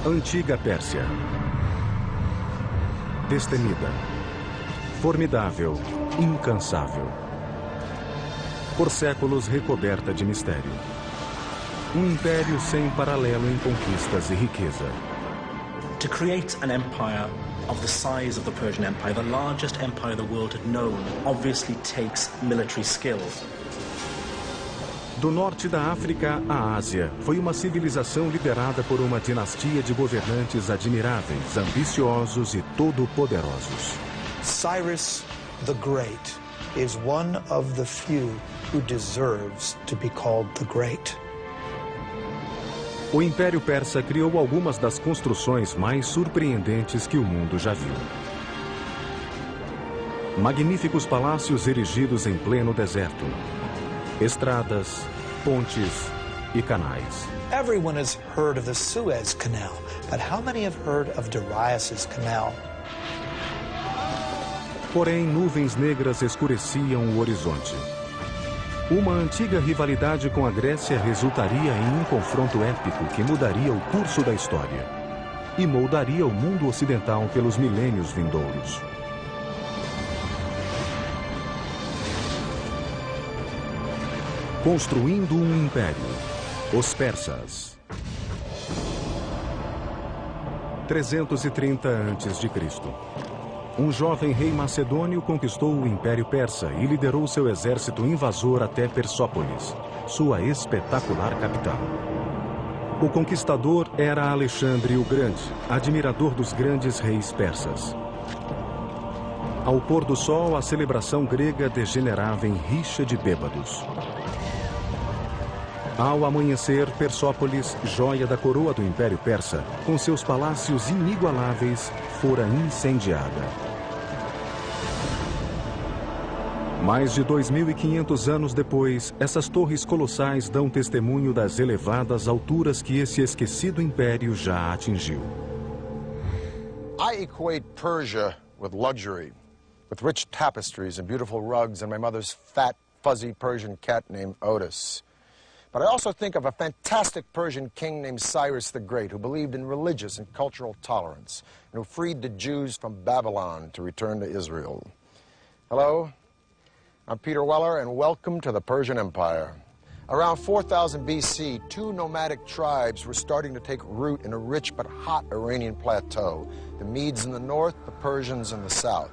Antiga Pérsia. Destemida. Formidável, incansável. Por séculos recoberta de mistério. Um império sem paralelo em conquistas e riqueza. To create an empire of the size of the Persian Empire, the largest empire the world had known, obviously takes military skill. Do norte da África à Ásia, foi uma civilização liderada por uma dinastia de governantes admiráveis, ambiciosos e todo-poderosos. Cyrus the Great is one of the few who deserves to be called the Great. O Império Persa criou algumas das construções mais surpreendentes que o mundo já viu. Magníficos palácios erigidos em pleno deserto. Estradas, pontes e canais. Everyone has heard of the Suez Canal, but how many have heard of Darius's Canal? Porém, nuvens negras escureciam o horizonte. Uma antiga rivalidade com a Grécia resultaria em um confronto épico que mudaria o curso da história e moldaria o mundo ocidental pelos milênios vindouros. Construindo um império. Os persas. 330 a.C. Um jovem rei macedônio conquistou o Império Persa e liderou seu exército invasor até Persópolis, sua espetacular capital. O conquistador era Alexandre o Grande, admirador dos grandes reis persas. Ao pôr do sol, a celebração grega degenerava em rixa de bêbados. Ao amanhecer, Persópolis, joia da coroa do Império Persa, com seus palácios inigualáveis, fora incendiada. Mais de 2.500 anos depois, essas torres colossais dão testemunho das elevadas alturas que esse esquecido império já atingiu. I equate Persia with luxury, with rich tapestries and beautiful rugs and my mother's fat, fuzzy Persian cat named Otis. But I also think of a fantastic Persian king named Cyrus the Great, who believed in religious and cultural tolerance, and who freed the Jews from Babylon to return to Israel. Hello, I'm Peter Weller, and welcome to the Persian Empire. Around 4000 BC, two nomadic tribes were starting to take root in a rich but hot Iranian plateau, the Medes in the north, the Persians in the south.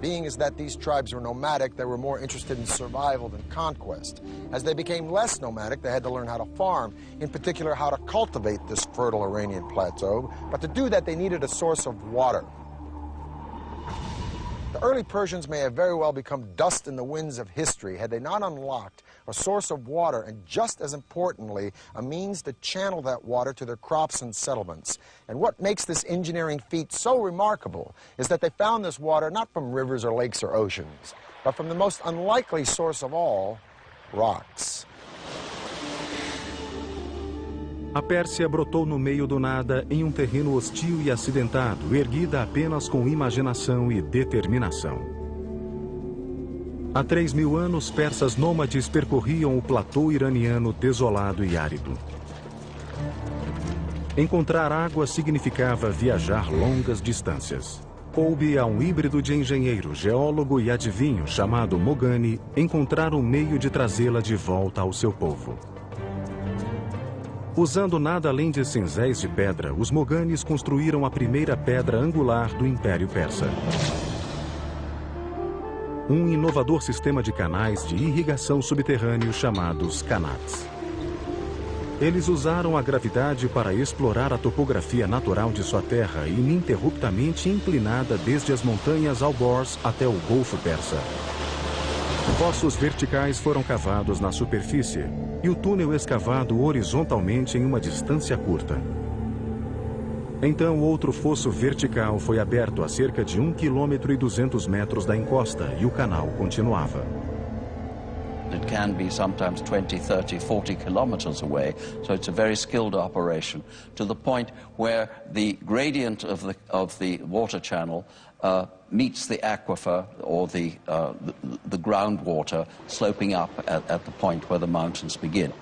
Being is that these tribes were nomadic, they were more interested in survival than conquest. As they became less nomadic, they had to learn how to farm, in particular how to cultivate this fertile Iranian plateau. But to do that, they needed a source of water. The early Persians may have very well become dust in the winds of history had they not unlocked a source of water and, just as importantly, a means to channel that water to their crops and settlements. And what makes this engineering feat so remarkable is that they found this water not from rivers or lakes or oceans, but from the most unlikely source of all, rocks. A Pérsia brotou no meio do nada em um terreno hostil e acidentado, erguida apenas com imaginação e determinação. Há 3.000 anos, persas nômades percorriam o platô iraniano desolado e árido. Encontrar água significava viajar longas distâncias. Coube a um híbrido de engenheiro, geólogo e adivinho chamado Mogani encontrar um meio de trazê-la de volta ao seu povo. Usando nada além de cinzéis de pedra, os Moganis construíram a primeira pedra angular do Império Persa. Um inovador sistema de canais de irrigação subterrâneo chamados Qanats. Eles usaram a gravidade para explorar a topografia natural de sua terra, ininterruptamente inclinada desde as montanhas Alborz até o Golfo Persa. Fossos verticais foram cavados na superfície e o túnel escavado horizontalmente em uma distância curta. Então, outro fosso vertical foi aberto a cerca de 1,2 km da encosta e o canal continuava. It can be sometimes 20, 30, 40 kilometers away, so it's a very skilled operation, to the point where the gradient of the water channel meets the aquifer or the groundwater sloping up at the point where the mountains begin.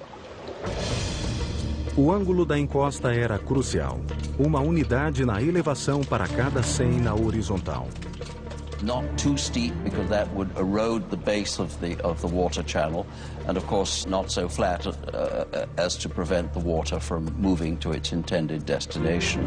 O ângulo da encosta era crucial. Uma unidade na elevação para cada 100 na horizontal. Not too steep, because that would erode the base of the water channel, and of course not so flat as to prevent the water from moving to its intended destination.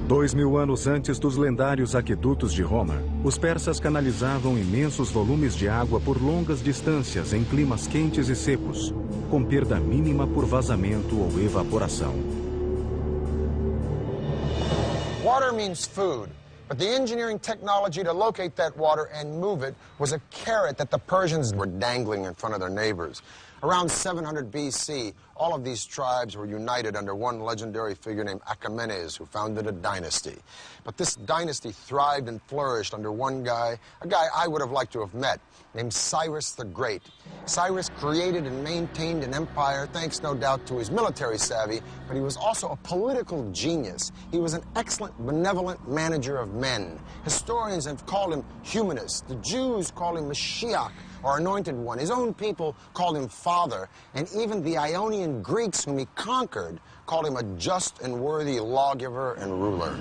2000 anos antes dos lendários aquedutos de Roma, os persas canalizavam imensos volumes de água por longas distâncias em climas quentes e secos, com perda mínima por vazamento ou evaporação. Water means food. But the engineering technology to locate that water and move it was a carrot that the Persians were dangling in front of their neighbors. Around 700 BC, all of these tribes were united under one legendary figure named Achaemenes, who founded a dynasty. But this dynasty thrived and flourished under one guy, a guy I would have liked to have met, named Cyrus the Great. Cyrus created and maintained an empire thanks, no doubt, to his military savvy, but he was also a political genius. He was an excellent, benevolent manager of men. Historians have called him humanist. The Jews call him Mashiach, or Anointed One. His own people called him Father, and even the Ionian Greeks whom he conquered called him a just and worthy lawgiver and ruler.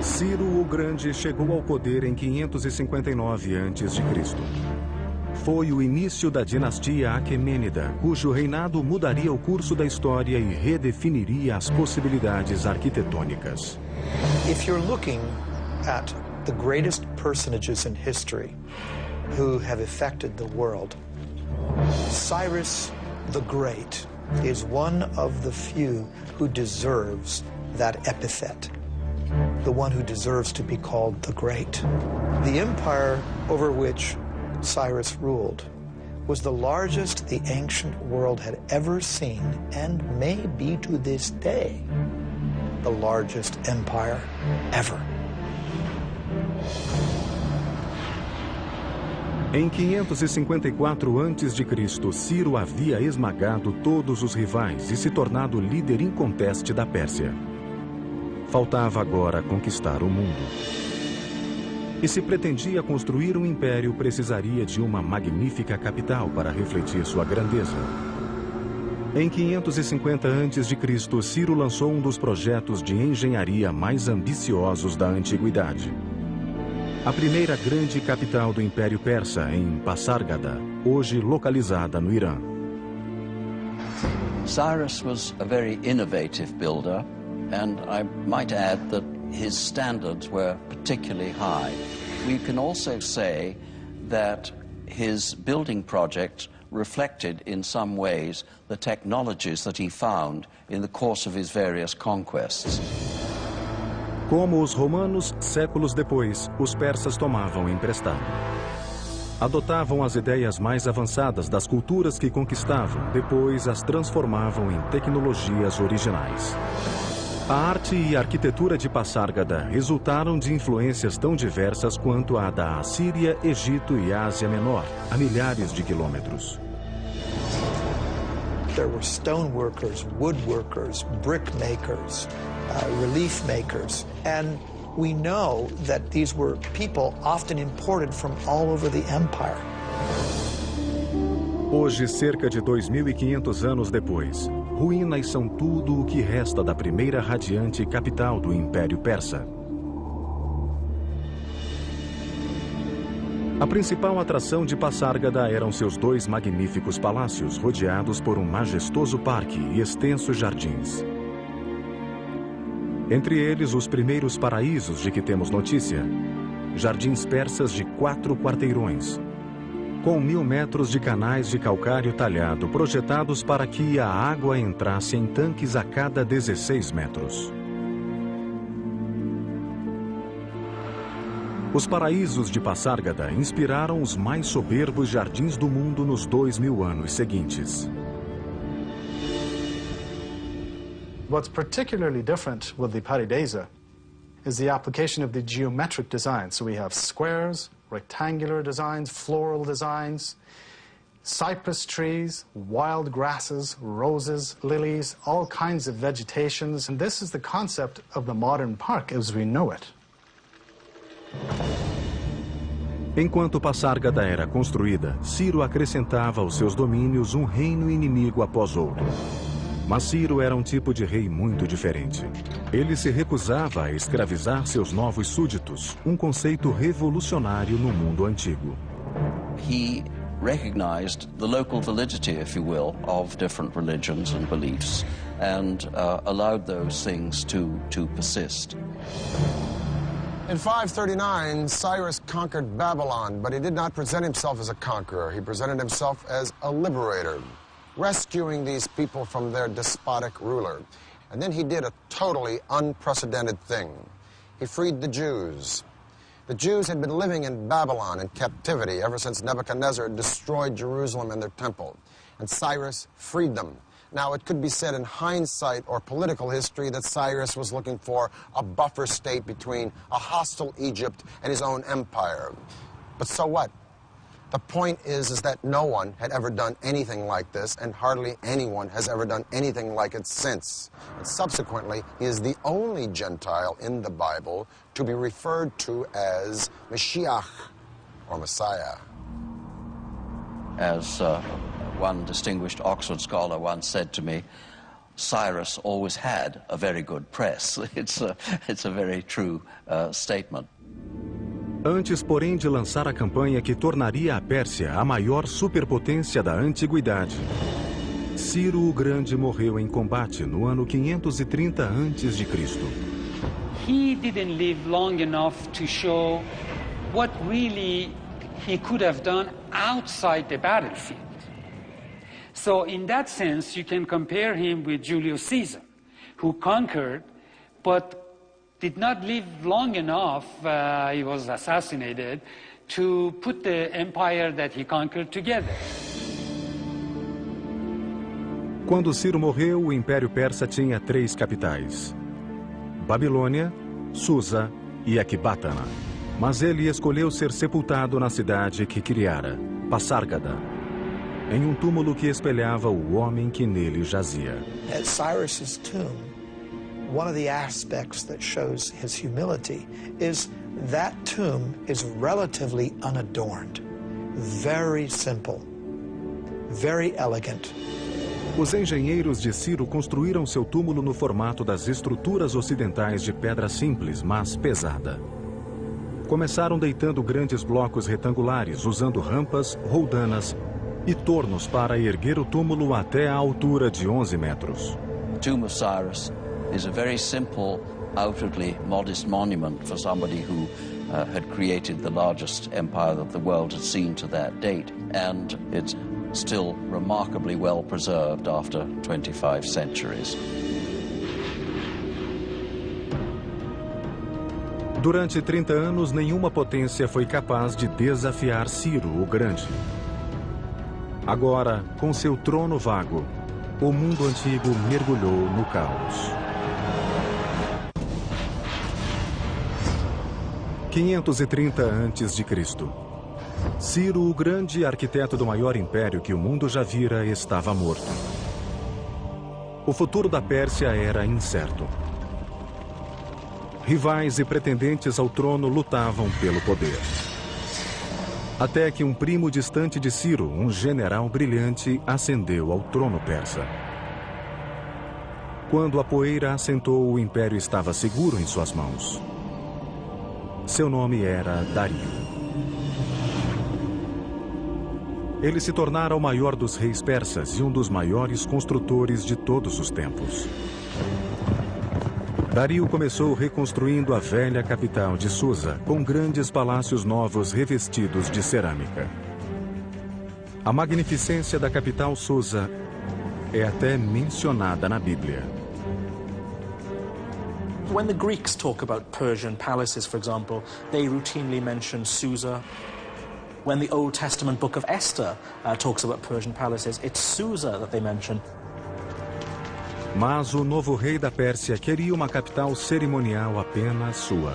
Ciro o Grande chegou ao poder em 559 a.C. Foi o início da dinastia Aquemênida, cujo reinado mudaria o curso da história e redefiniria as possibilidades arquitetônicas. If you're looking at the greatest personages in history who have affected the world, Cyrus the Great is one of the few who deserves that epithet, the one who deserves to be called the Great. The empire over which Cyrus ruled was the largest the ancient world had ever seen, and may be to this day the largest empire ever. Em 554 a.C., Ciro havia esmagado todos os rivais e se tornado líder inconteste da Pérsia. Faltava agora conquistar o mundo. E se pretendia construir um império, precisaria de uma magnífica capital para refletir sua grandeza. Em 550 a.C., Ciro lançou um dos projetos de engenharia mais ambiciosos da antiguidade. A primeira grande capital do Império Persa, em Pasárgada, hoje localizada no Irã. Cyrus was a very innovative builder, and I might add that his standards were particularly high. We can also say that his building project reflected in some ways the technologies that he found in the course of his various conquests. Como os romanos, séculos depois, os persas tomavam emprestado. Adotavam as ideias mais avançadas das culturas que conquistavam, depois as transformavam em tecnologias originais. A arte e a arquitetura de Pasárgada resultaram de influências tão diversas quanto a da Assíria, Egito e Ásia Menor, a milhares de quilômetros. There were stoneworkers, woodworkers, brick makers, relief makers, and we know that these were people often imported from all over the empire. Hoje, cerca de 2.500 anos depois, ruínas são tudo o que resta da primeira radiante capital do Império Persa. A principal atração de Pasárgada eram seus dois magníficos palácios, rodeados por um majestoso parque e extensos jardins. Entre eles, os primeiros paraísos de que temos notícia. Jardins persas de 4 quarteirões, com 1000 metros de canais de calcário talhado projetados para que a água entrasse em tanques a cada 16 metros. Os paraísos de Pasárgada inspiraram os mais soberbos jardins do mundo nos 2000 anos seguintes. What's particularly different with the Paradisa is the application of the geometric design. So we have squares, rectangular designs, floral designs, cypress trees, wild grasses, roses, lilies, all kinds of vegetations. And this is the concept of the modern park as we know it. Enquanto Passárgada era construída, Ciro acrescentava aos seus domínios um reino inimigo após outro. Mas Ciro era um tipo de rei muito diferente. Ele se recusava a escravizar seus novos súditos, um conceito revolucionário no mundo antigo. He recognized the local validity, if you will, of different religions and beliefs, and allowed those things to persist. In 539, Cyrus conquered Babylon, but he did not present himself as a conqueror. He presented himself as a liberator, rescuing these people from their despotic ruler. And then he did a totally unprecedented thing. He freed the Jews. The Jews had been living in Babylon in captivity ever since Nebuchadnezzar destroyed Jerusalem and their temple. And Cyrus freed them. Now, it could be said in hindsight or political history that Cyrus was looking for a buffer state between a hostile Egypt and his own empire. But so what? The point is that no one had ever done anything like this, and hardly anyone has ever done anything like it since. And subsequently, he is the only Gentile in the Bible to be referred to as Mashiach, or Messiah. As one distinguished Oxford scholar once said to me, Cyrus always had a very good press. It's a very true statement. Antes, porém, de lançar a campanha que tornaria a Pérsia a maior superpotência da antiguidade, Ciro o Grande morreu em combate no ano 530 a.C. He didn't live long enough to show what really he could have done outside the battlefield. So in that sense, you can compare him with Julius Caesar, who conquered, but did not live long enough, he was assassinated, to put the empire that he conquered together. Quando Ciro morreu, o Império Persa tinha 3 capitais: Babilônia, Susa e Ecbatana. Mas ele escolheu ser sepultado na cidade que criara, Passárgada, em um túmulo que espelhava o homem que nele jazia. At Cyrus's tomb, one of the aspects that shows his humility is that tomb is relatively unadorned, very simple, very elegant. Os engenheiros de Ciro construíram seu túmulo no formato das estruturas ocidentais de pedra simples, mas pesada. Começaram deitando grandes blocos retangulares, usando rampas, roldanas e tornos para erguer o túmulo até a altura de 11 metros. The Tomb of Cyrus is a very simple, outwardly modest monument for somebody who had created the largest empire that the world had seen to that date. And it's still remarkably well preserved after 25 centuries. Durante 30 anos, nenhuma potência foi capaz de desafiar Ciro o Grande. Agora, com seu trono vago, o mundo antigo mergulhou no caos. 530 a.C. Ciro o Grande, arquiteto do maior império que o mundo já vira, estava morto. O futuro da Pérsia era incerto. Rivais e pretendentes ao trono lutavam pelo poder. Até que um primo distante de Ciro, um general brilhante, ascendeu ao trono persa. Quando a poeira assentou, o império estava seguro em suas mãos. Seu nome era Dario. Ele se tornara o maior dos reis persas e um dos maiores construtores de todos os tempos. Dario começou reconstruindo a velha capital de Susa, com grandes palácios novos revestidos de cerâmica. A magnificência da capital Susa é até mencionada na Bíblia. When the Greeks talk about Persian palaces, for example, they routinely mention Susa. When the Old Testament book of Esther talks about Persian palaces, it's Susa that they mention. Mas o novo rei da Pérsia queria uma capital cerimonial apenas sua.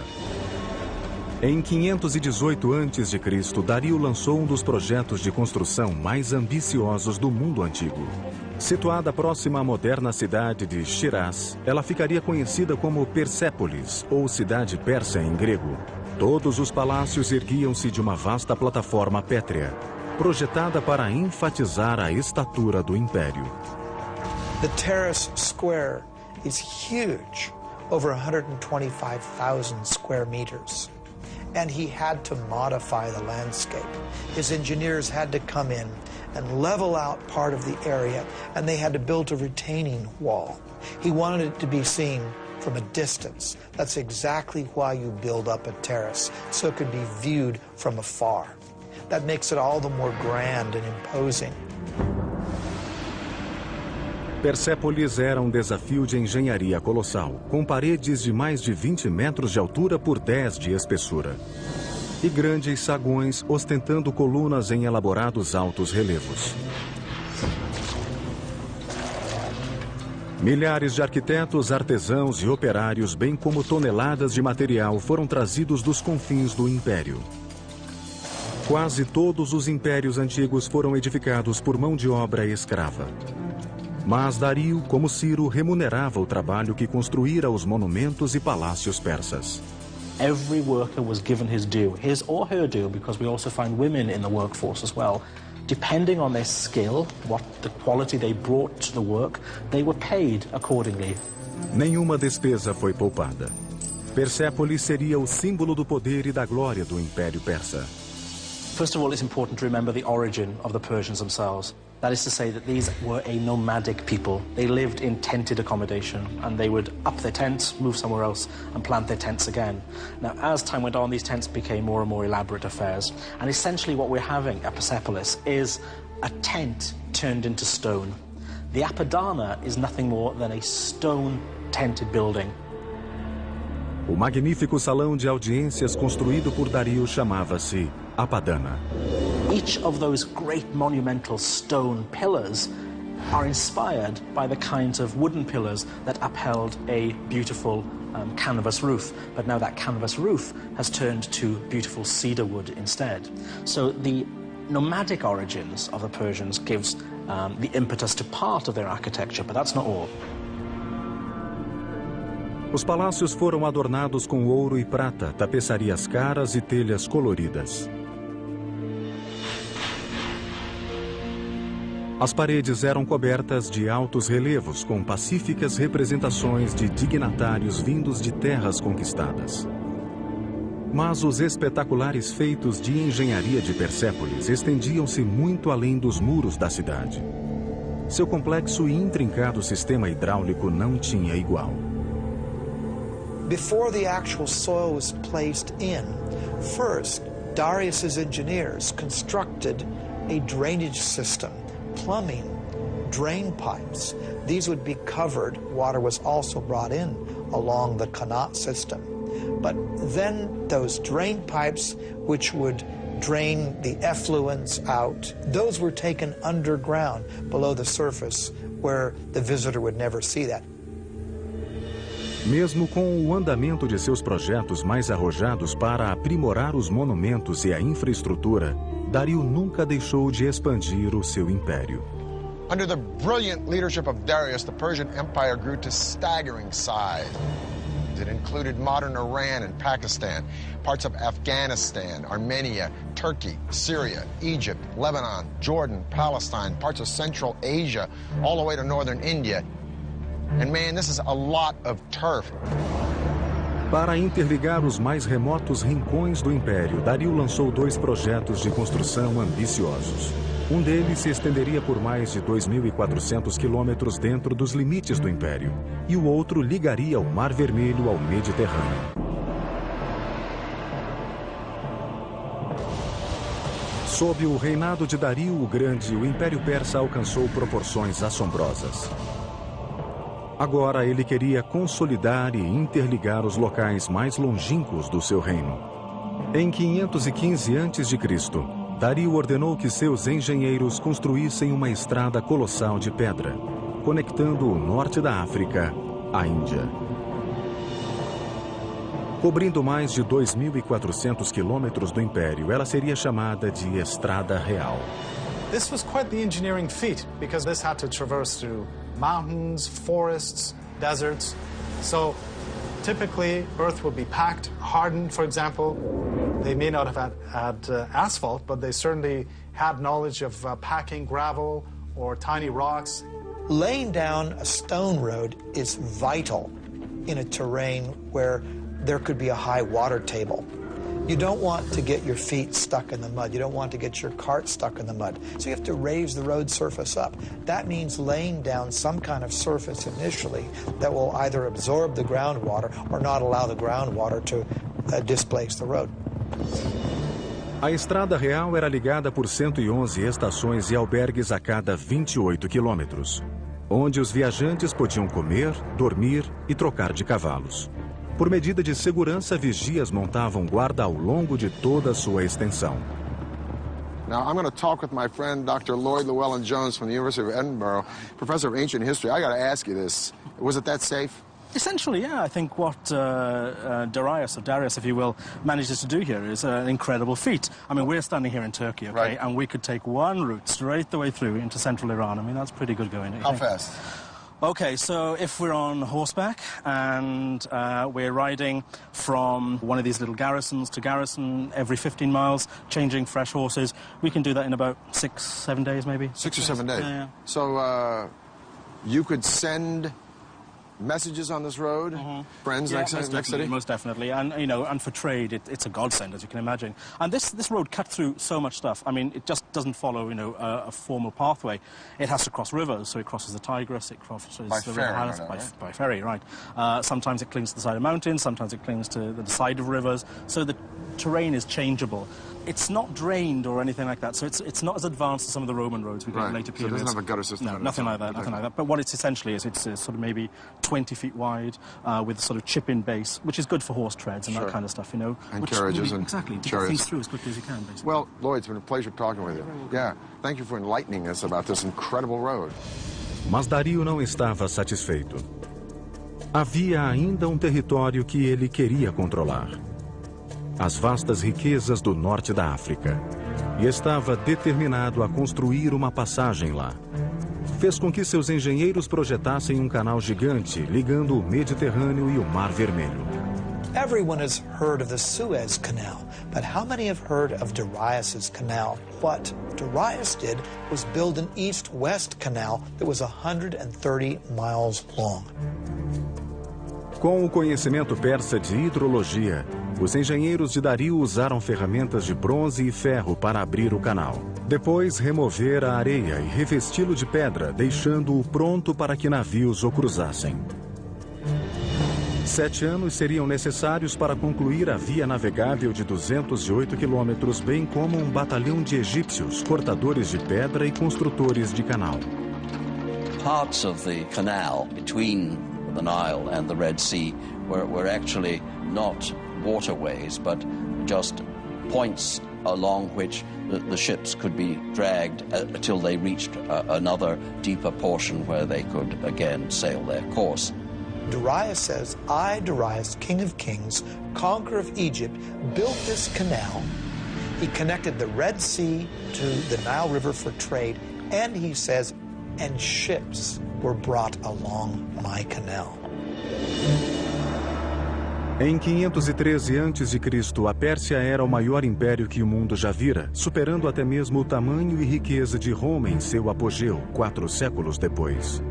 Em 518 a.C., Dario lançou um dos projetos de construção mais ambiciosos do mundo antigo. Situada próxima à moderna cidade de Shiraz, ela ficaria conhecida como Persépolis, ou cidade persa em grego. Todos os palácios erguiam-se de uma vasta plataforma pétrea, projetada para enfatizar a estatura do império. The terrace square is huge, over 125,000 square meters. And he had to modify the landscape. His engineers had to come in and level out part of the area, and they had to build a retaining wall. He wanted it to be seen from a distance. That's exactly why you build up a terrace, so it could be viewed from afar. That makes it all the more grand and imposing. Persépolis era um desafio de engenharia colossal, com paredes de mais de 20 metros de altura por 10 de espessura. E grandes saguões ostentando colunas em elaborados altos relevos. Milhares de arquitetos, artesãos e operários, bem como toneladas de material, foram trazidos dos confins do império. Quase todos os impérios antigos foram edificados por mão de obra escrava. Mas Dario, como Ciro, remunerava o trabalho que construíra os monumentos e palácios persas. Every worker was given his due, his or her due, because we also find women in the workforce as well. Depending on their skill, what the quality they brought to the work, they were paid accordingly. Nenhuma despesa foi poupada. Persépolis seria o símbolo do poder e da glória do Império Persa. First of all, it's important to remember the origin of the Persians themselves. That is to say that these were a nomadic people. They lived in tented accommodation, and they would up their tents, move somewhere else, and plant their tents again. Now, as time went on, these tents became more and more elaborate affairs. And essentially what we're having at Persepolis is a tent turned into stone. The Apadana is nothing more than a stone-tented building. O magnífico salão de audiências construído por Dario chamava-se Apadana. Each of those great monumental stone pillars are inspired by the kinds of wooden pillars that upheld a beautiful canvas roof. But now that canvas roof has turned to beautiful cedar wood instead. So the nomadic origins of the Persians gives the impetus to part of their architecture, but that's not all. Os palácios foram adornados com ouro e prata, tapeçarias caras e telhas coloridas. As paredes eram cobertas de altos relevos com pacíficas representações de dignatários vindos de terras conquistadas. Mas os espetaculares feitos de engenharia de Persépolis estendiam-se muito além dos muros da cidade. Seu complexo e intrincado sistema hidráulico não tinha igual. Before the actual soil was placed in, first, Darius's engineers constructed a drainage system, plumbing, drain pipes. These would be covered. Water was also brought in along the Qanat system. But then those drain pipes, which would drain the effluents out, those were taken underground below the surface where the visitor would never see that. Mesmo com o andamento de seus projetos mais arrojados para aprimorar os monumentos e a infraestrutura, Dario nunca deixou de expandir o seu império. Under the brilliant leadership of Darius, the Persian Empire grew to staggering size. It included modern Iran and Pakistan, parts of Afghanistan, Armenia, Turkey, Syria, Egypt, Lebanon, Jordan, Palestine, parts of Central Asia, all the way to northern India. And man, this is a lot of turf. Para interligar os mais remotos rincões do Império, Dario lançou 2 projetos de construção ambiciosos. Um deles se estenderia por mais de 2.400 quilômetros dentro dos limites do Império, e o outro ligaria o Mar Vermelho ao Mediterrâneo. Sob o reinado de Dario o Grande, o Império Persa alcançou proporções assombrosas. Agora ele queria consolidar e interligar os locais mais longínquos do seu reino. Em 515 a.C., Dario ordenou que seus engenheiros construíssem uma estrada colossal de pedra, conectando o norte da África à Índia. Cobrindo mais de 2.400 quilômetros do Império, ela seria chamada de Estrada Real. This was quite the engineering feat, because this had to traverse through mountains, forests, deserts. So Typically, earth will be packed, hardened, for example. They may not have had asphalt, but they certainly had knowledge of packing gravel or tiny rocks. Laying down a stone road is vital in a terrain where there could be a high water table. You don't want to get your feet stuck in the mud. You don't want to get your cart stuck in the mud. So you have to raise the road surface up. That means laying down some kind of surface initially that will either absorb the groundwater or not allow the groundwater to displace the road. A Estrada Real era ligada por 111 estações e albergues a cada 28 quilômetros, onde os viajantes podiam comer, dormir e trocar de cavalos. Por medida de segurança, vigias montavam guarda ao longo de toda a sua extensão. Now, I'm going to talk with my friend Dr. Lloyd Llewellyn-Jones from the University of Edinburgh, professor of ancient history. I got to ask you this. Was it that safe? Essentially, yeah. I think what Darius, if you will, manages to do here is an incredible feat. I mean, we're standing here in Turkey, okay, right, and we could take one route straight the way through into central Iran. I mean, that's pretty good going. How fast? Okay, so if we're on horseback and we're riding from one of these little garrisons to garrison every 15 miles, changing fresh horses, we can do that in about 6-7 days, maybe. 6 or 7 days? Yeah. So you could send messages on this road, friends, yeah, next city? Most definitely, and you know, and for trade, it's a godsend, as you can imagine. And this road cut through so much stuff. I mean, it just doesn't follow, you know, a formal pathway. It has to cross rivers, so it crosses the Tigris, it crosses the ferry, River by ferry, right? Sometimes it clings to the side of mountains, sometimes it clings to the side of rivers. So the terrain is changeable. It's not drained or anything like that, so it's not as advanced as some of the Roman roads we get in later periods. So it doesn't have a gutter system? No, nothing like that, nothing like that. But what it's essentially is, it's sort of maybe 20 feet wide with a sort of chip-in base, which is good for horse treads and that kind of stuff, you know. And carriages and exactly, to chariots. get things through as quickly as you can, basically. Well, Lloyd, it's been a pleasure talking with you. Yeah, thank you for enlightening us about this incredible road. Mas Dario não estava satisfeito. Havia ainda território que ele queria controlar. As vastas riquezas do norte da África. E estava determinado a construir uma passagem lá. Fez com que seus engenheiros projetassem canal gigante ligando o Mediterrâneo e o Mar Vermelho. Everyone has heard of the Suez Canal, but how many have heard of Darius's canal? What Darius did was build an east-west canal that was 130 miles long. Com o conhecimento persa de hidrologia, os engenheiros de Dario usaram ferramentas de bronze e ferro para abrir o canal. Depois, remover a areia e revesti-lo de pedra, deixando-o pronto para que navios o cruzassem. 7 anos seriam necessários para concluir a via navegável de 208 quilômetros, bem como um batalhão de egípcios, cortadores de pedra e construtores de canal. Parts of the canal between the Nile and the Red Sea were actually not waterways, but just points along which the ships could be dragged until they reached another deeper portion where they could again sail their course. Darius says, I, Darius, king of kings, conqueror of Egypt, built this canal. He connected the Red Sea to the Nile River for trade, and he says, and ships were brought along my canal. Em 513 a.C., a Pérsia era o maior império que o mundo já vira, superando até mesmo o tamanho e riqueza de Roma em seu apogeu, 4 séculos depois.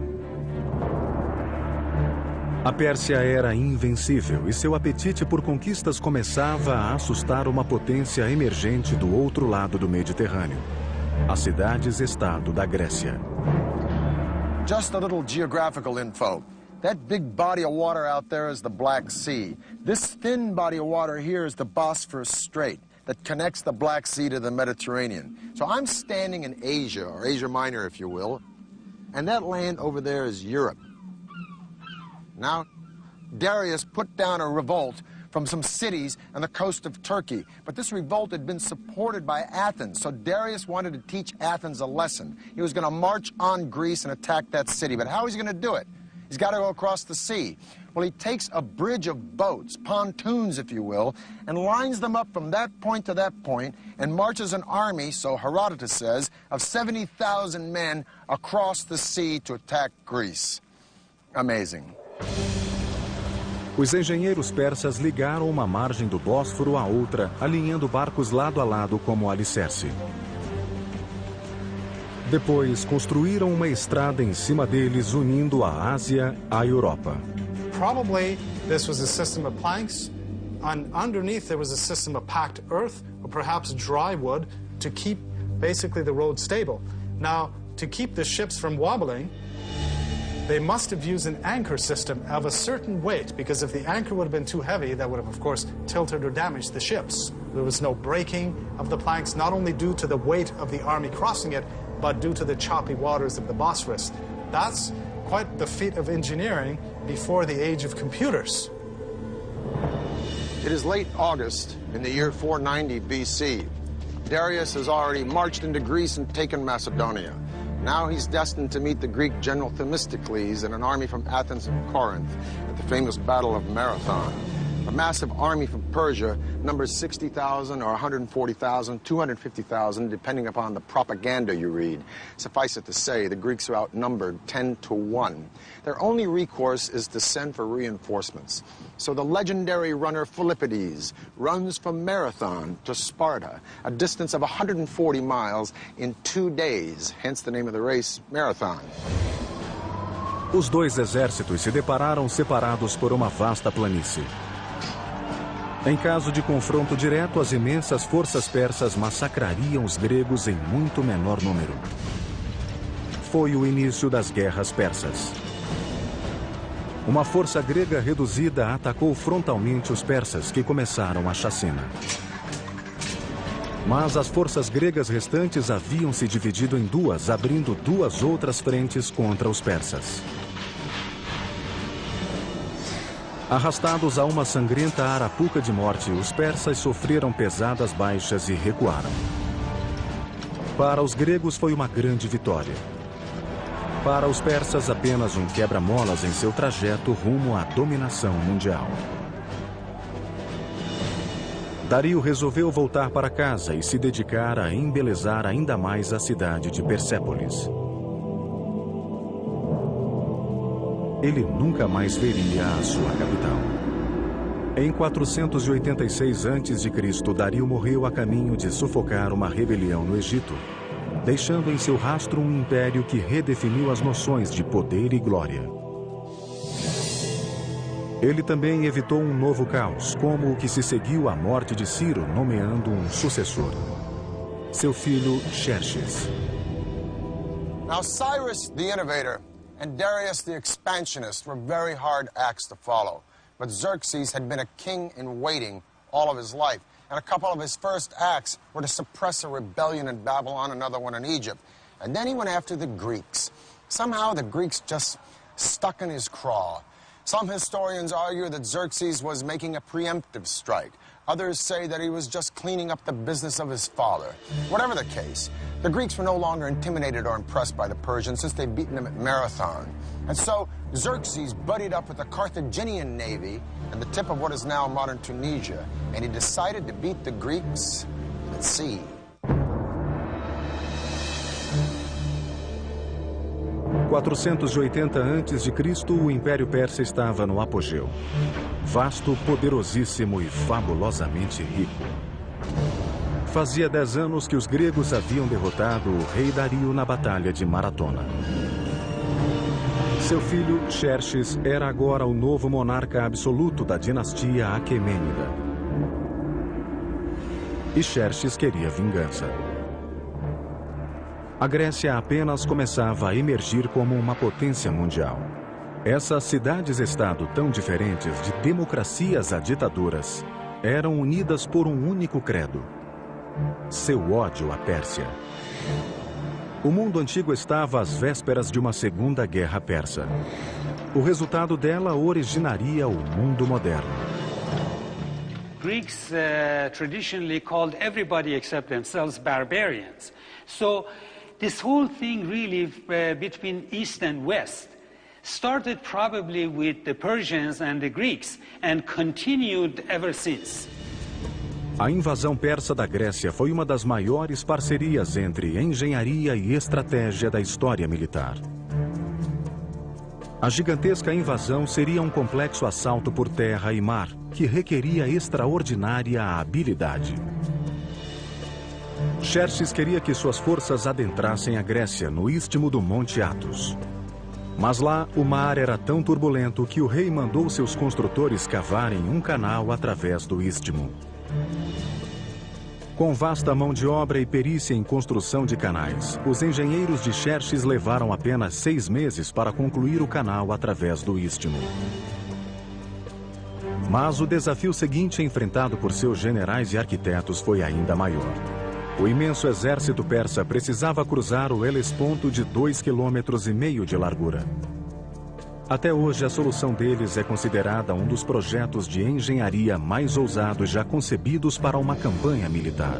A Pérsia era invencível e seu apetite por conquistas começava a assustar uma potência emergente do outro lado do Mediterrâneo, as cidades-estado da Grécia. Just a little geographical info. That big body of water out there is the Black Sea. This thin body of water here is the Bosphorus Strait that connects the Black Sea to the Mediterranean. So I'm standing in Asia, or Asia Minor, if you will, and that land over there is Europe. Now, Darius put down a revolt from some cities on the coast of Turkey, but this revolt had been supported by Athens, so Darius wanted to teach Athens a lesson. He was going to march on Greece and attack that city, but how is he going to do it? He's got to go across the sea. Well, he takes a bridge of boats, pontoons, if you will, and lines them up from that point to that point and marches an army, so Herodotus says, of 70,000 men across the sea to attack Greece. Amazing. Os engenheiros persas ligaram uma margem do Bósforo à outra, alinhando barcos lado a lado como alicerce. Depois, construíram uma estrada em cima deles, unindo a Ásia à Europa. Probably this was a system of planks, and underneath there was a system of packed earth, or perhaps dry wood, to keep basically the road stable. Now, to keep the ships from wobbling, they must have used an anchor system of a certain weight, because if the anchor would have been too heavy, that would have, of course, tilted or damaged the ships. There was no breaking of the planks, not only due to the weight of the army crossing it, but due to the choppy waters of the Bosphorus. That's quite the feat of engineering before the age of computers. It is late August in the year 490 BC. Darius has already marched into Greece and taken Macedonia. Now he's destined to meet the Greek general Themistocles and an army from Athens and Corinth at the famous Battle of Marathon. A massive army from Persia numbers 60,000 or 140,000, 250,000, depending upon the propaganda you read. Suffice it to say, the Greeks are outnumbered 10 to 1. Their only recourse is to send for reinforcements. So the legendary runner Philippides runs from Marathon to Sparta, a distance of 140 miles in 2 days, hence the name of the race, Marathon. Os dois exércitos se depararam separados por uma vasta planície. Em caso de confronto direto, as imensas forças persas massacrariam os gregos em muito menor número. Foi o início das guerras persas. Uma força grega reduzida atacou frontalmente os persas, que começaram a chacina. Mas as forças gregas restantes haviam se dividido em duas, abrindo duas outras frentes contra os persas. Arrastados a uma sangrenta arapuca de morte, os persas sofreram pesadas baixas e recuaram. Para os gregos foi uma grande vitória. Para os persas, apenas um quebra-molas em seu trajeto rumo à dominação mundial. Dario resolveu voltar para casa e se dedicar a embelezar ainda mais a cidade de Persépolis. Ele nunca mais veria a sua capital. Em 486 a.C., Dario morreu a caminho de sufocar uma rebelião no Egito, deixando em seu rastro um império que redefiniu as noções de poder e glória. Ele também evitou um novo caos, como o que se seguiu à morte de Ciro, nomeando um sucessor, seu filho Xerxes. Now Cyrus the Innovator and Darius the Expansionist were very hard acts to follow. But Xerxes had been a king in waiting all of his life. And a couple of his first acts were to suppress a rebellion in Babylon, another one in Egypt. And then he went after the Greeks. Somehow the Greeks just stuck in his craw. Some historians argue that Xerxes was making a preemptive strike. Others say that he was just cleaning up the business of his father. Whatever the case, the Greeks were no longer intimidated or impressed by the Persians since they'd beaten them at Marathon. And so Xerxes buddied up with the Carthaginian navy at the tip of what is now modern Tunisia, and he decided to beat the Greeks at sea. Em 480 a.C., o Império Persa estava no apogeu. Vasto, poderosíssimo e fabulosamente rico. Fazia 10 anos que os gregos haviam derrotado o rei Dario na Batalha de Maratona. Seu filho, Xerxes, era agora o novo monarca absoluto da dinastia Aquemênida. E Xerxes queria vingança. A Grécia apenas começava a emergir como uma potência mundial. Essas cidades-estado tão diferentes, de democracias a ditaduras, eram unidas por um único credo: seu ódio à Pérsia. O mundo antigo estava às vésperas de uma segunda guerra persa. O resultado dela originaria o mundo moderno. Greeks traditionally called everybody except themselves barbarians. So this whole thing really between East and West started probably with the Persians and the Greeks and continued ever since. A invasão persa da Grécia foi uma das maiores parcerias entre engenharia e estratégia da história militar. A gigantesca invasão seria um complexo assalto por terra e mar, que requeria extraordinária habilidade. Xerxes queria que suas forças adentrassem a Grécia, no istmo do Monte Athos. Mas lá, o mar era tão turbulento que o rei mandou seus construtores cavarem um canal através do istmo. Com vasta mão de obra e perícia em construção de canais, os engenheiros de Xerxes levaram apenas 6 meses para concluir o canal através do istmo. Mas o desafio seguinte enfrentado por seus generais e arquitetos foi ainda maior. O imenso exército persa precisava cruzar o Helesponto de 2,5 km de largura. Até hoje, a solução deles é considerada um dos projetos de engenharia mais ousados já concebidos para uma campanha militar.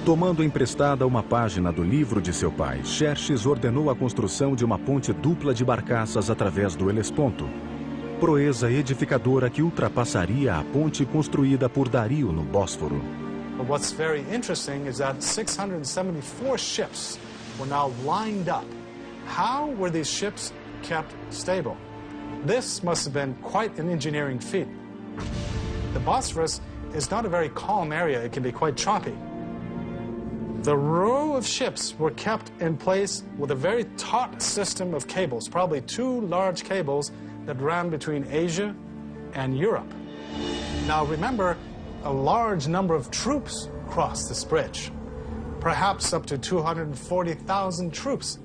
Tomando emprestada uma página do livro de seu pai, Xerxes ordenou a construção de uma ponte dupla de barcaças através do Helesponto, proeza edificadora que ultrapassaria a ponte construída por Dario no Bósforo. What's very interesting is that 674 ships were now lined up. How were these ships kept stable? This must have been quite an engineering feat. The Bosphorus is not a very calm area. It can be quite choppy. The row of ships were kept in place with a very taut system of cables, probably 2 large cables that ran between Asia and Europe. Now remember, a large number of troops crossed this bridge, perhaps up to 240,000 troops.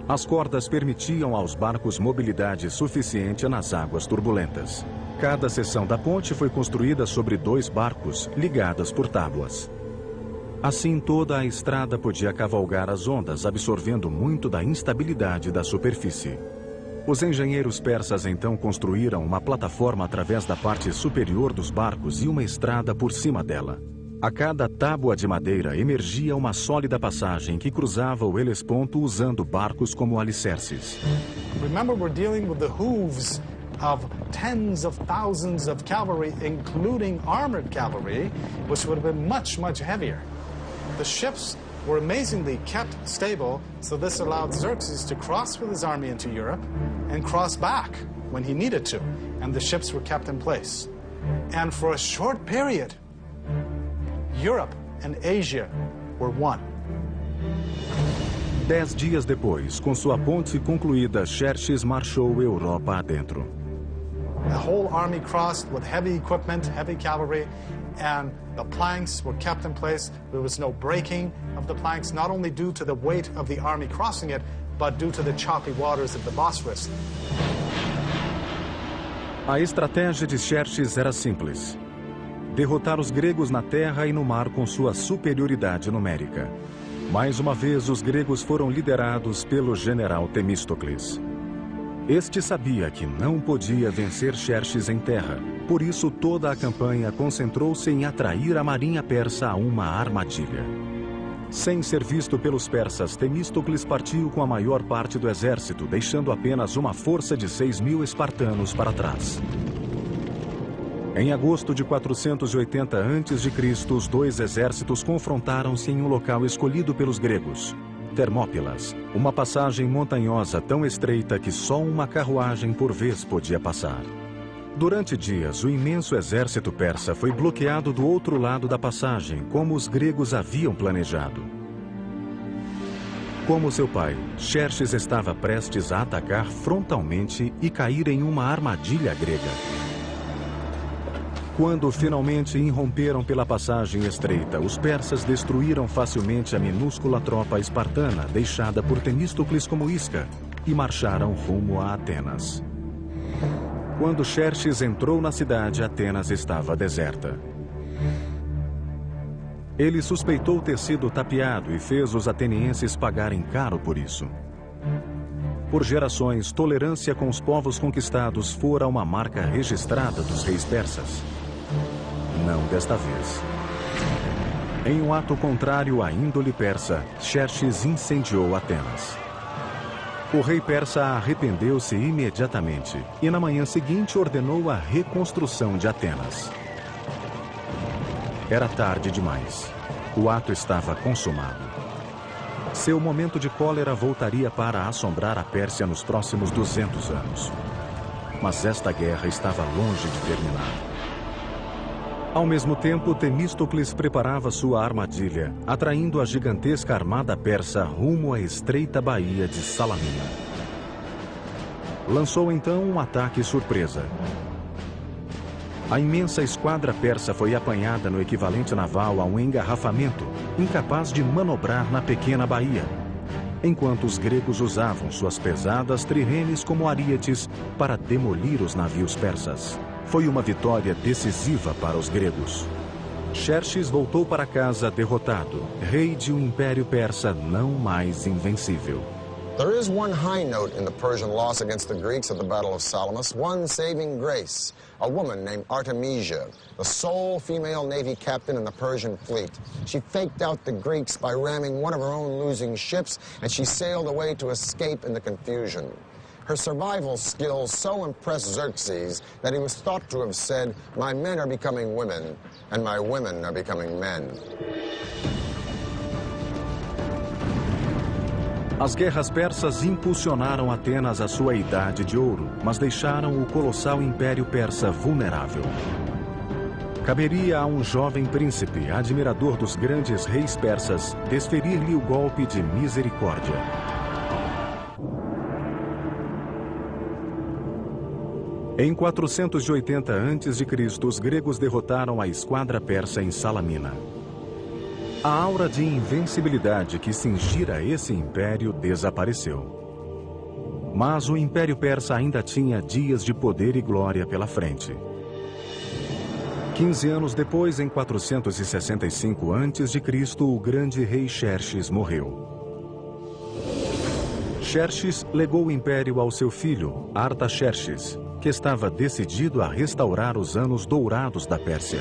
As cordas permitiam aos barcos mobilidade suficiente nas águas turbulentas. Cada seção da ponte foi construída sobre 2 barcos, ligadas por tábuas. Assim, toda a estrada podia cavalgar as ondas, absorvendo muito da instabilidade da superfície. Os engenheiros persas então construíram uma plataforma através da parte superior dos barcos e uma estrada por cima dela. A cada tábua de madeira emergia uma sólida passagem que cruzava o Helesponto usando barcos como alicerces. Remember, we're dealing with the hooves of tens of thousands of cavalry, including armored cavalry, which would have been much, much heavier. The ships were amazingly kept stable, so this allowed Xerxes to cross with his army into Europe and cross back when he needed to, and the ships were kept in place. And for a short period, Europe and Asia were one. 10 dias depois, com sua ponte concluída, Xerxes marchou Europa adentro. The whole army crossed with heavy equipment, heavy cavalry, and the planks were kept in place. There was no breaking of the planks, not only due to the weight of the army crossing it, but due to the choppy waters of the Bosphorus. A estratégia de Xerxes era simples: derrotar os gregos na terra e no mar com sua superioridade numérica. Mais uma vez, os gregos foram liderados pelo general Temístocles. Este sabia que não podia vencer Xerxes em terra, por isso toda a campanha concentrou-se em atrair a marinha persa a uma armadilha. Sem ser visto pelos persas, Temístocles partiu com a maior parte do exército, deixando apenas uma força de 6.000 espartanos para trás. Em agosto de 480 a.C., os 2 exércitos confrontaram-se em um local escolhido pelos gregos, Termópilas, uma passagem montanhosa tão estreita que só uma carruagem por vez podia passar. Durante dias, o imenso exército persa foi bloqueado do outro lado da passagem, como os gregos haviam planejado. Como seu pai, Xerxes estava prestes a atacar frontalmente e cair em uma armadilha grega. Quando finalmente irromperam pela passagem estreita, os persas destruíram facilmente a minúscula tropa espartana deixada por Temístocles como isca e marcharam rumo a Atenas. Quando Xerxes entrou na cidade, Atenas estava deserta. Ele suspeitou ter sido tapeado e fez os atenienses pagarem caro por isso. Por gerações, tolerância com os povos conquistados fora uma marca registrada dos reis persas. Não desta vez. Em um ato contrário à índole persa, Xerxes incendiou Atenas. O rei persa arrependeu-se imediatamente e na manhã seguinte ordenou a reconstrução de Atenas. Era tarde demais. O ato estava consumado. Seu momento de cólera voltaria para assombrar a Pérsia nos próximos 200 anos. Mas esta guerra estava longe de terminar. Ao mesmo tempo, Temístocles preparava sua armadilha, atraindo a gigantesca armada persa rumo à estreita baía de Salamina. Lançou então um ataque surpresa. A imensa esquadra persa foi apanhada no equivalente naval a um engarrafamento, incapaz de manobrar na pequena baía, enquanto os gregos usavam suas pesadas triremes como arietes para demolir os navios persas. Foi uma vitória decisiva para os gregos. Xerxes voltou para casa derrotado, rei de um império persa não mais invencível. There is one high note in the Persian loss against the Greeks at the Battle of Salamis, one saving grace. A woman named Artemisia, the sole female navy captain in the Persian fleet. She faked out the Greeks by ramming one of her own losing ships, and she sailed away to escape in the confusion. Her survival skills so impressed Xerxes that he was thought to have said, "My men are becoming women, and my women are becoming men." As guerras persas impulsionaram Atenas à sua idade de ouro, mas deixaram o colossal império persa vulnerável. Caberia a um jovem príncipe, admirador dos grandes reis persas, desferir-lhe o golpe de misericórdia. Em 480 a.C., os gregos derrotaram a esquadra persa em Salamina. A aura de invencibilidade que cingira esse império desapareceu. Mas o Império Persa ainda tinha dias de poder e glória pela frente. 15 anos depois, em 465 a.C., o grande rei Xerxes morreu. Xerxes legou o império ao seu filho, Artaxerxes, que estava decidido a restaurar os anos dourados da Pérsia.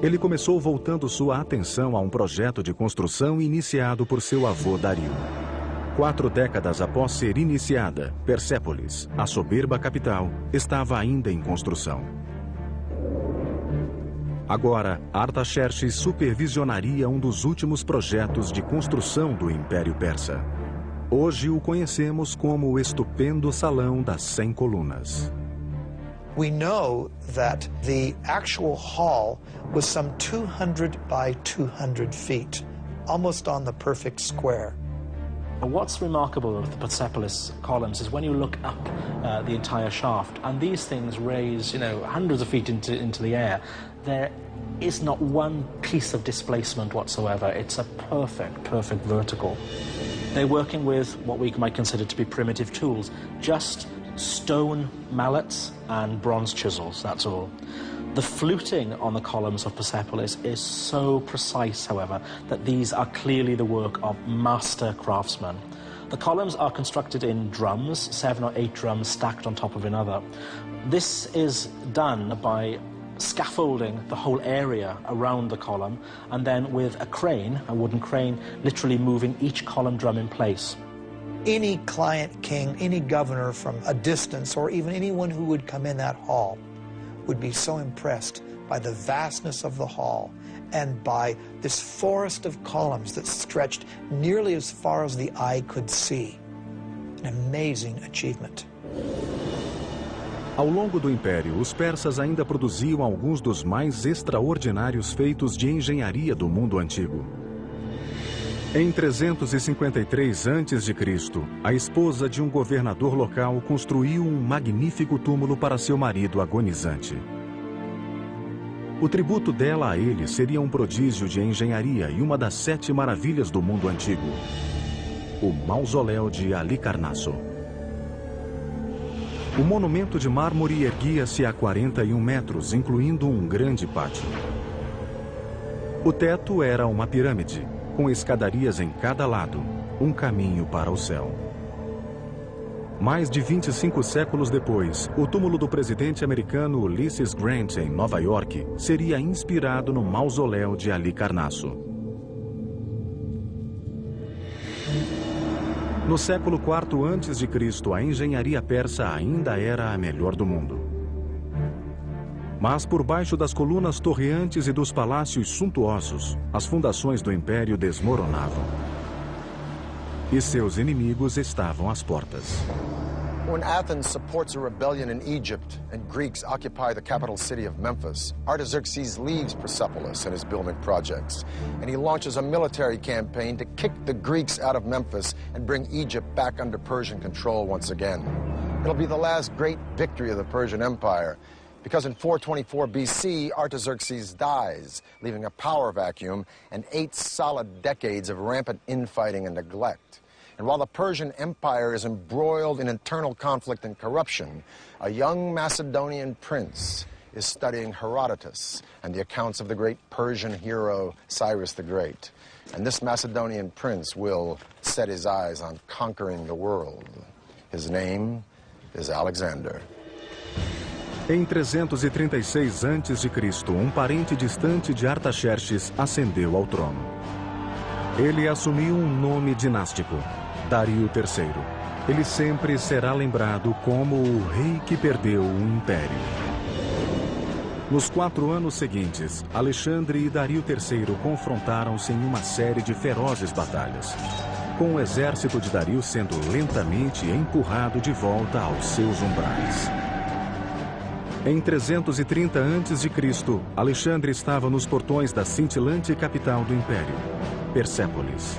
Ele começou voltando sua atenção a um projeto de construção iniciado por seu avô Dario. 4 décadas após ser iniciada, Persépolis, a soberba capital, estava ainda em construção. Agora, Artaxerxes supervisionaria um dos últimos projetos de construção do Império Persa. Hoje o conhecemos como o estupendo Salão das 100 Colunas. We know that the actual hall was some 200 by 200 feet, almost on the perfect square. What's remarkable of the Persepolis columns is when you look up the entire shaft, and these things raise, hundreds of feet into the air, there is not one piece of displacement whatsoever. It's a perfect vertical. They're working with what we might consider to be primitive tools, just stone mallets and bronze chisels, that's all. The fluting on the columns of Persepolis is so precise, however, that these are clearly the work of master craftsmen. The columns are constructed in drums, 7 or 8 drums stacked on top of another. This is done by scaffolding the whole area around the column, and then with a crane, a wooden crane, literally moving each column drum in place. Any client king, any governor from a distance, or even anyone who would come in that hall would be so impressed by the vastness of the hall and by this forest of columns that stretched nearly as far as the eye could see. An amazing achievement. Ao longo do Império, os persas ainda produziam alguns dos mais extraordinários feitos de engenharia do mundo antigo. Em 353 a.C., a esposa de um governador local construiu um magnífico túmulo para seu marido agonizante. O tributo dela a ele seria um prodígio de engenharia e uma das 7 maravilhas do mundo antigo, o Mausoléu de Halicarnasso. O monumento de mármore erguia-se a 41 metros, incluindo um grande pátio. O teto era uma pirâmide, com escadarias em cada lado, um caminho para o céu. Mais de 25 séculos depois, o túmulo do presidente americano Ulysses Grant, em Nova York, seria inspirado no Mausoléu de Halicarnasso. No século IV a.C., a engenharia persa ainda era a melhor do mundo. Mas por baixo das colunas torreantes e dos palácios suntuosos, as fundações do império desmoronavam. e seus inimigos estavam às portas. When Athens supports a rebellion in Egypt and Greeks occupy the capital city of Memphis, Artaxerxes leaves Persepolis and his building projects, and he launches a military campaign to kick the Greeks out of Memphis and bring Egypt back under Persian control once again. It'll be the last great victory of the Persian Empire, because in 424 BC, Artaxerxes dies, leaving a power vacuum and 8 solid decades of rampant infighting and neglect. And while the Persian Empire is embroiled in internal conflict and corruption, a young Macedonian prince is studying Herodotus and the accounts of the great Persian hero Cyrus the Great. And this Macedonian prince will set his eyes on conquering the world. His name is Alexander. Em 336 a.C., um parente distante de Artaxerxes ascendeu ao trono. Ele assumiu um nome dinástico, Dario III. Ele sempre será lembrado como o rei que perdeu o império. Nos 4 anos seguintes, Alexandre e Dario III confrontaram-se em uma série de ferozes batalhas, com o exército de Dario sendo lentamente empurrado de volta aos seus umbrais. Em 330 a.C., Alexandre estava nos portões da cintilante capital do império, Persépolis.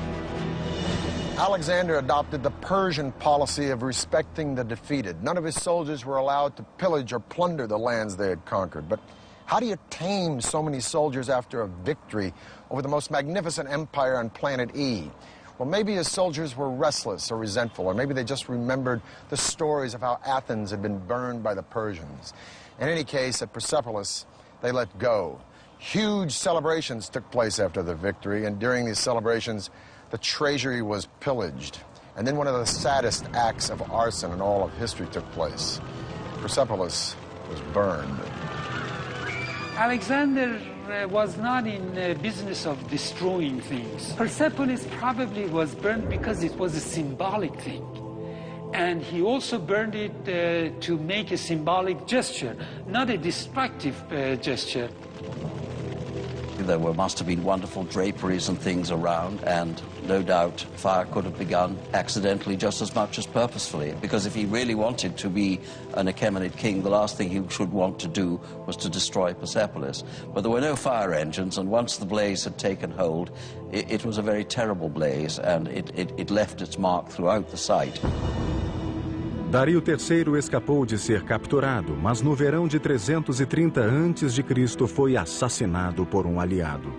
Alexander adopted the Persian policy of respecting the defeated. None of his soldiers were allowed to pillage or plunder the lands they had conquered. But how do you tame so many soldiers after a victory over the most magnificent empire on planet E? Well, maybe his soldiers were restless or resentful, or maybe they just remembered the stories of how Athens had been burned by the Persians. In any case, at Persepolis, they let go. Huge celebrations took place after the victory, and during these celebrations, the treasury was pillaged. And then one of the saddest acts of arson in all of history took place. Persepolis was burned. Alexander was not in the business of destroying things. Persepolis probably was burned because it was a symbolic thing. And he also burned it to make a symbolic gesture, not a destructive gesture. There must have been wonderful draperies and things around, and no doubt fire could have begun accidentally just as much as purposefully, because if he really wanted to be an Achaemenid king, the last thing he should want to do was to destroy Persepolis. But there were no fire engines, and once the blaze had taken hold, it was a very terrible blaze, and it left its mark throughout the site. Dario III escapou de ser capturado, mas no verão de 330 a.C. foi assassinado por um aliado.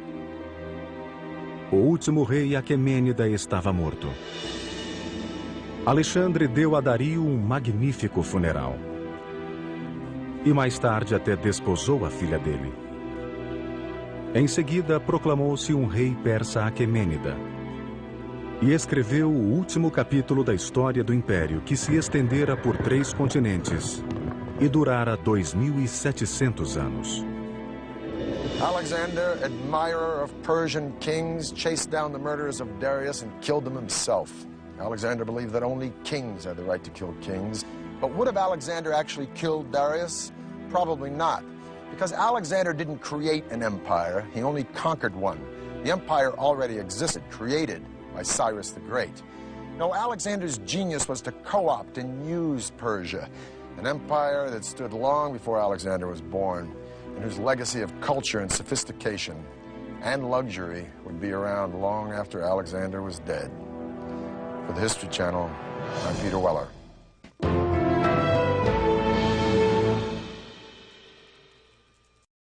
O último rei Aquemênida estava morto. Alexandre deu a Dario um magnífico funeral. E mais tarde até desposou a filha dele. Em seguida, proclamou-se um rei persa Aquemênida. E escreveu o último capítulo da história do Império, que se estendera por 3 continentes e durara 2.700 anos. Alexander, admirer of Persian kings, chased down the murderers of Darius and killed them himself. Alexander believed that only kings had the right to kill kings. But would have Alexander actually killed Darius? Probably not, because Alexander didn't create an empire, he only conquered one. The empire already existed, created by Cyrus the Great. No, Alexander's genius was to co-opt and use Persia, an empire that stood long before Alexander was born, and whose legacy of culture and sophistication and luxury would be around long after Alexander was dead. For the History Channel, I'm Peter Weller.